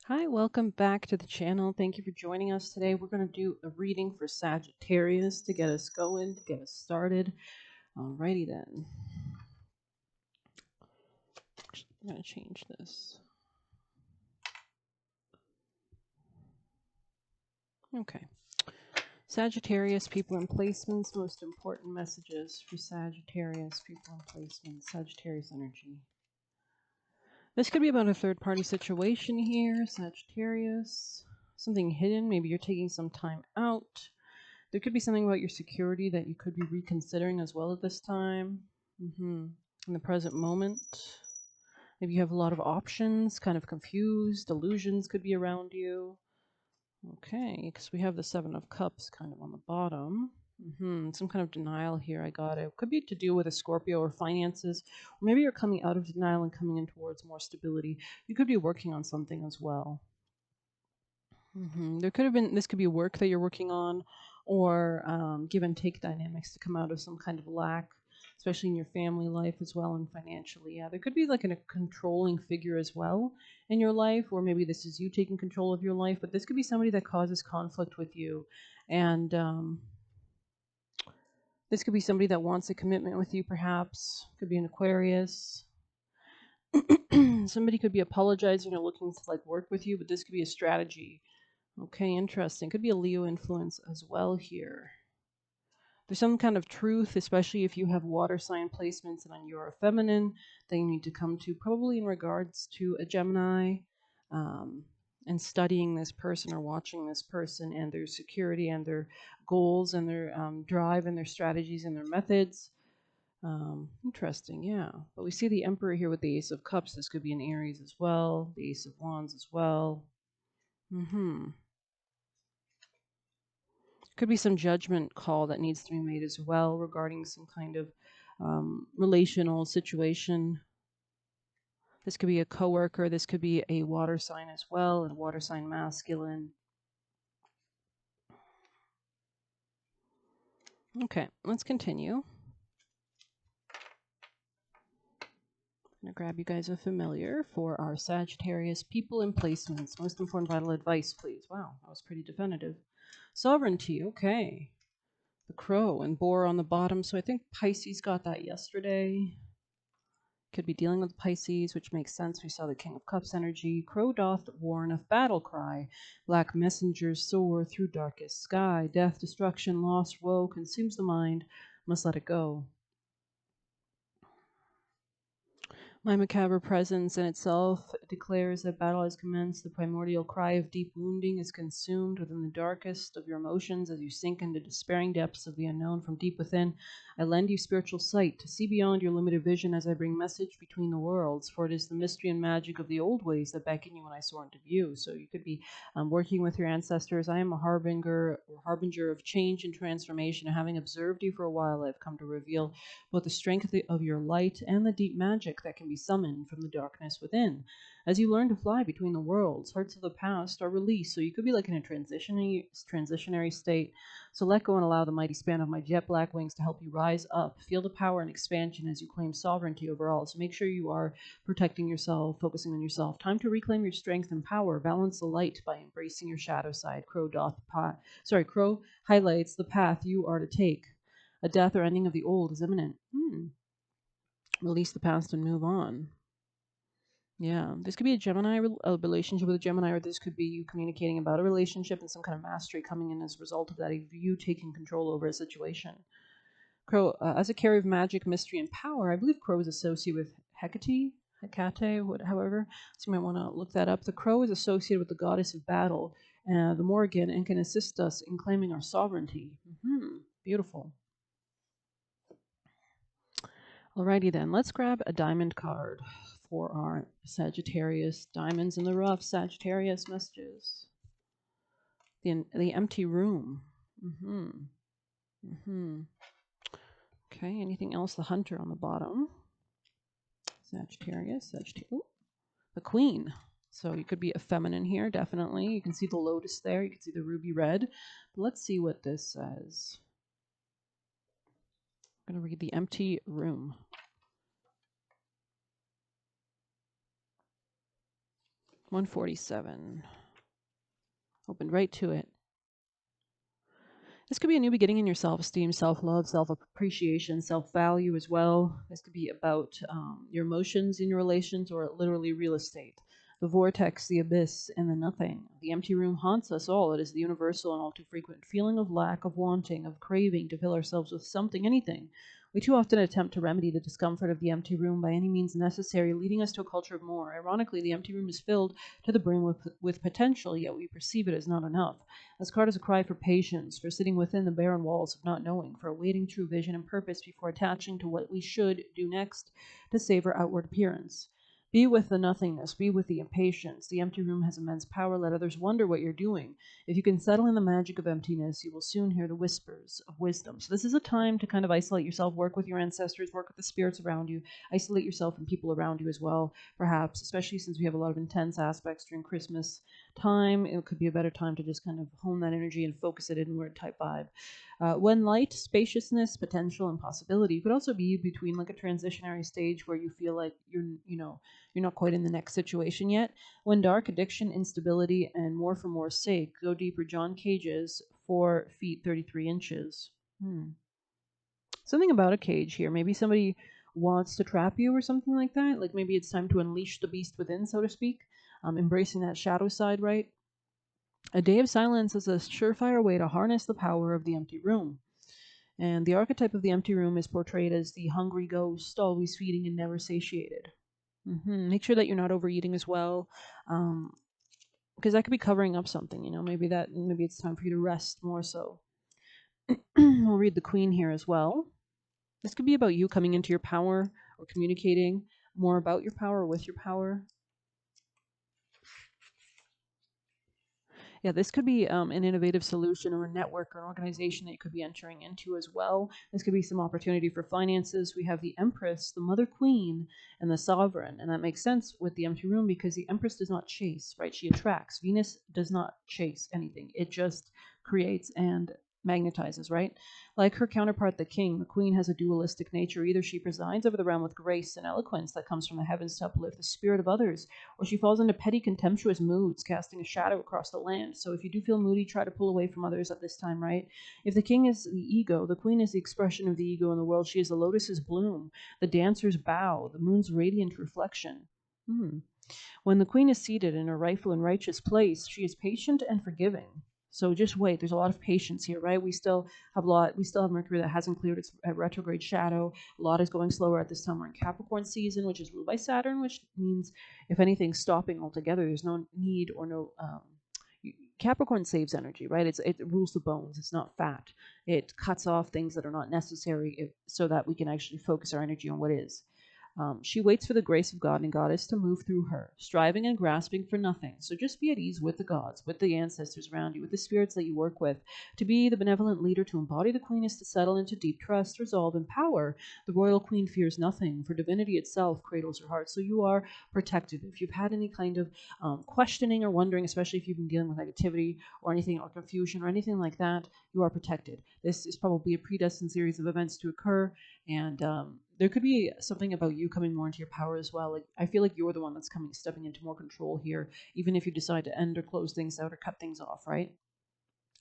Hi, welcome back to the channel. Thank you for joining us today. We're going to do a reading for Sagittarius to get us going, to get us started. Alrighty then. I'm going to change this. Okay. Sagittarius, people and placements. Most important messages for Sagittarius, people and placements. Sagittarius energy. This could be about a third-party situation here, Sagittarius. Something hidden. Maybe you're taking some time out. There could be something about your security that you could be reconsidering as well at this time. In the present moment. Maybe you have a lot of options, kind of confused. Illusions could be around you. Okay, because we have the Seven of Cups kind of on the bottom. Some kind of denial here. I got it. Could be to do with a Scorpio or finances. Or maybe you're coming out of denial and coming in towards more stability. You could be working on something as well. There could have been, this could be work that you're working on, or give and take dynamics to come out of some kind of lack, especially in your family life as well and financially. Yeah, there could be like a controlling figure as well in your life, or maybe this is you taking control of your life, but this could be somebody that causes conflict with you. And this could be somebody that wants a commitment with you, perhaps. Could be an Aquarius. Somebody could be apologizing or looking to like work with you, but this could be a strategy. Okay, interesting. Could be a Leo influence as well here. There's some kind of truth, especially if you have water sign placements and you're a feminine, that you need to come to, probably in regards to a Gemini, and studying this person or watching this person and their security and their goals and their drive and their strategies and their methods. Interesting, yeah. But we see the Emperor here with the Ace of Cups. This could be an Aries as well, the Ace of Wands as well. Could be some judgment call that needs to be made as well regarding some kind of relational situation. This could be a coworker. This could be a water sign as well, a water sign masculine. Okay, let's continue. I'm going to grab you guys a familiar for our Sagittarius people and placements. Most important vital advice, please. Wow, that was pretty definitive. Sovereignty, okay. The crow and boar on the bottom. So I think Pisces got that yesterday. Could be dealing with Pisces, which makes sense. We saw the King of Cups energy. Crow doth warn of battle cry. Black messengers soar through darkest sky. Death, destruction, loss, woe consumes the mind. Must let it go. My macabre presence in itself declares that battle has commenced. The primordial cry of deep wounding is consumed within the darkest of your emotions as you sink into despairing depths of the unknown from deep within. I lend you spiritual sight to see beyond your limited vision as I bring message between the worlds, for it is the mystery and magic of the old ways that beckon you when I soar into view. So you could be working with your ancestors. I am a harbinger of change and transformation. Having observed you for a while, I've come to reveal both the strength of your light and the deep magic that can be summoned from the darkness within. As you learn to fly between the worlds, hearts of the past are released. So you could be like in a transitionary state. So let go and allow the mighty span of my jet black wings to help you rise up. Feel the power and expansion as you claim sovereignty over all. So make sure you are protecting yourself, focusing on yourself. Time to reclaim your strength and power. Balance the light by embracing your shadow side. Crow highlights the path you are to take. A death or ending of the old is imminent. Release the past and move on. Yeah, this could be a relationship with a Gemini, or this could be you communicating about a relationship and some kind of mastery coming in as a result of that, of you taking control over a situation. Crow, as a carrier of magic, mystery, and power, I believe Crow is associated with Hecate, however, so you might want to look that up. The Crow is associated with the goddess of battle, the Morrigan, and can assist us in claiming our sovereignty. Beautiful. Alrighty then, let's grab a diamond card for our Sagittarius diamonds in the rough Sagittarius messages. The empty room. Okay, anything else? The hunter on the bottom. Sagittarius. Ooh, the queen. So you could be a feminine here, definitely. You can see the lotus there. You can see the ruby red. But let's see what this says. I'm going to read the empty room. 147. Opened right to it. This could be a new beginning in your self-esteem, self-love, self-appreciation, self-value as well. This could be about your emotions in your relations, or literally real estate. The vortex, the abyss, and the nothing. The empty room haunts us all. It is the universal and all too frequent feeling of lack, of wanting, of craving to fill ourselves with something, anything. We too often attempt to remedy the discomfort of the empty room by any means necessary, leading us to a culture of more. Ironically, the empty room is filled to the brim with potential, yet we perceive it as not enough. This card is a cry for patience, for sitting within the barren walls of not knowing, for awaiting true vision and purpose before attaching to what we should do next to save our outward appearance. Be with the nothingness, be with the impatience. The empty room has immense power. Let others wonder what you're doing. If you can settle in the magic of emptiness, you will soon hear the whispers of wisdom. So this is a time to kind of isolate yourself, work with your ancestors, work with the spirits around you, isolate yourself and people around you as well, perhaps, especially since we have a lot of intense aspects during Christmas time. It could be a better time to just kind of hone that energy and focus it inward type vibe. When light, spaciousness, potential, and possibility. You could also be between like a transitionary stage where you feel like you're not quite in the next situation yet. When dark, addiction, instability, and more for more's sake. Go deeper. John Cage's 4 feet 33 inches. Something about a cage here. Maybe somebody wants to trap you or something like that. Like maybe it's time to unleash the beast within, so to speak. Embracing that shadow side, right? A day of silence is a surefire way to harness the power of the empty room. And the archetype of the empty room is portrayed as the hungry ghost, always feeding and never satiated. Make sure that you're not overeating as well, because that could be covering up something. Maybe it's time for you to rest more so. We'll read the Queen here as well. This could be about you coming into your power or communicating more about your power or with your power. Yeah, this could be an innovative solution or a network or an organization that you could be entering into as well. This could be some opportunity for finances. We have the Empress, the Mother Queen, and the Sovereign. And that makes sense with the empty room because the Empress does not chase, right? She attracts. Venus does not chase anything. It just creates and magnetizes, right? Like her counterpart, the King, the Queen has a dualistic nature. Either she presides over the realm with grace and eloquence that comes from the heavens to uplift the spirit of others, or she falls into petty, contemptuous moods, casting a shadow across the land. So if you do feel moody, try to pull away from others at this time, right? If the King is the ego, the Queen is the expression of the ego in the world. She is the lotus's bloom, the dancer's bow, the moon's radiant reflection. When the Queen is seated in her rightful and righteous place, she is patient and forgiving. So just wait. There's a lot of patience here, right? We still have Mercury that hasn't cleared its retrograde shadow. A lot is going slower at this time. We're in Capricorn season, which is ruled by Saturn, which means, if anything, stopping altogether. There's no need or no. Capricorn saves energy, right? It rules the bones. It's not fat. It cuts off things that are not necessary, so that we can actually focus our energy on what is. She waits for the grace of God and Goddess to move through her, striving and grasping for nothing. So just be at ease with the gods, with the ancestors around you, with the spirits that you work with. To be the benevolent leader, to embody the Queen, is to settle into deep trust, resolve, and power. The royal Queen fears nothing, for divinity itself cradles her heart. So you are protected. If you've had any kind of questioning or wondering, especially if you've been dealing with negativity or anything, or confusion or anything like that, you are protected. This is probably a predestined series of events to occur, and there could be something about you coming more into your power as well. Like, I feel like you're the one that's stepping into more control here, even if you decide to end or close things out or cut things off, right?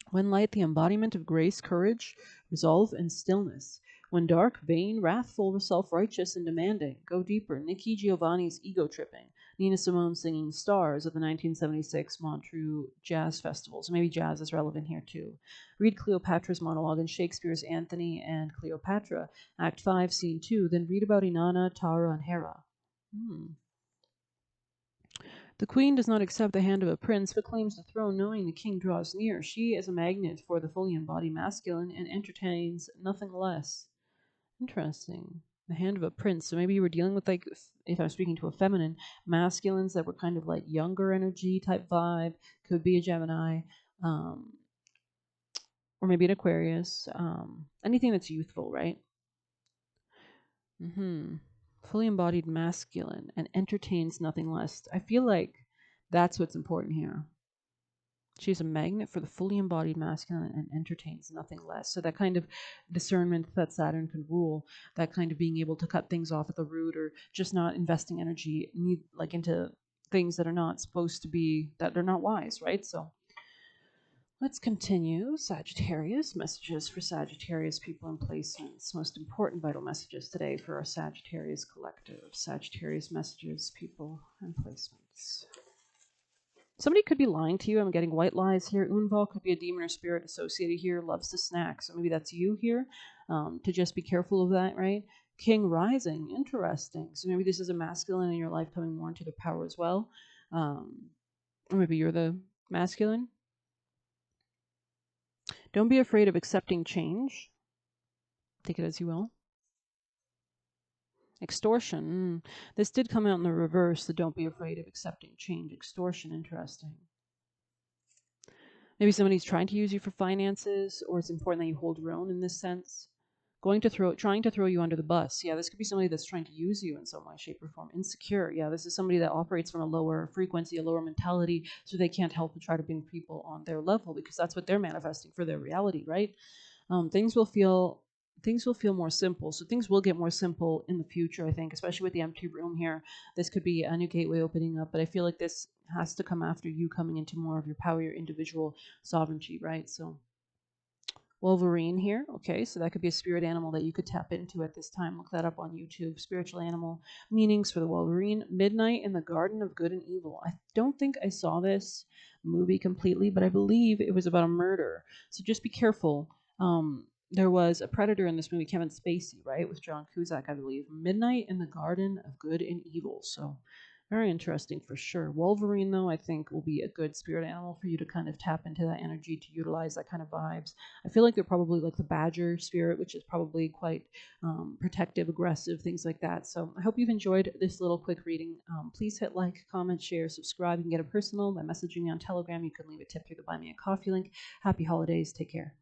When light, the embodiment of grace, courage, resolve, and stillness. When dark, vain, wrathful, self-righteous, and demanding. Go deeper. Nikki Giovanni's ego tripping. Nina Simone singing Stars at the 1976 Montreux Jazz Festival. So maybe jazz is relevant here too. Read Cleopatra's monologue in Shakespeare's Antony and Cleopatra, Act 5, Scene 2. Then read about Inanna, Tara, and Hera. The Queen does not accept the hand of a prince, but claims the throne knowing the king draws near. She is a magnet for the fully embodied masculine and entertains nothing less. Interesting. The hand of a prince. So maybe you were dealing with, like, if I'm speaking to a feminine, masculines that were kind of like younger energy type vibe. Could be a Gemini, or maybe an Aquarius. Anything that's youthful, right? Fully embodied masculine and entertains nothing less. I feel like that's what's important here. She's a magnet for the fully embodied masculine and entertains nothing less. So that kind of discernment that Saturn can rule, that kind of being able to cut things off at the root, or just not investing energy into things that are not supposed to be, that are not wise, right? So let's continue. Sagittarius, messages for Sagittarius people and placements. Most important vital messages today for our Sagittarius collective. Sagittarius messages, people, and placements. Somebody could be lying to you. I'm getting white lies here. Unval could be a demon or spirit associated here, loves to snack. So maybe that's you here. To just be careful of that, right? King rising, interesting. So maybe this is a masculine in your life coming more into their power as well. Or maybe you're the masculine. Don't be afraid of accepting change. Take it as you will. Extortion. This did come out in the reverse, so don't be afraid of accepting change. Extortion, interesting. Maybe somebody's trying to use you for finances, or it's important that you hold your own in this sense. Trying to throw you under the bus. Yeah, this could be somebody that's trying to use you in some way, shape, or form. Insecure. Yeah, this is somebody that operates from a lower frequency, a lower mentality, so they can't help but try to bring people on their level because that's what they're manifesting for their reality, right? Things will feel more simple. So things will get more simple in the future, I think, especially with the empty room here. This could be a new gateway opening up, but I feel like this has to come after you coming into more of your power, your individual sovereignty, right? So Wolverine here. Okay, so that could be a spirit animal that you could tap into at this time. Look that up on YouTube. Spiritual animal meanings for the Wolverine. Midnight in the Garden of Good and Evil. I don't think I saw this movie completely, but I believe it was about a murder. So just be careful. There was a predator in this movie, Kevin Spacey, right, with John Cusack, I believe. Midnight in the Garden of Good and Evil. So very interesting for sure. Wolverine, though, I think will be a good spirit animal for you to kind of tap into that energy, to utilize that kind of vibes. I feel like they're probably like the badger spirit, which is probably quite protective, aggressive, things like that. So I hope you've enjoyed this little quick reading. Please hit like, comment, share, subscribe. You can get a personal by messaging me on Telegram. You can leave a tip through the Buy Me a Coffee link. Happy holidays. Take care.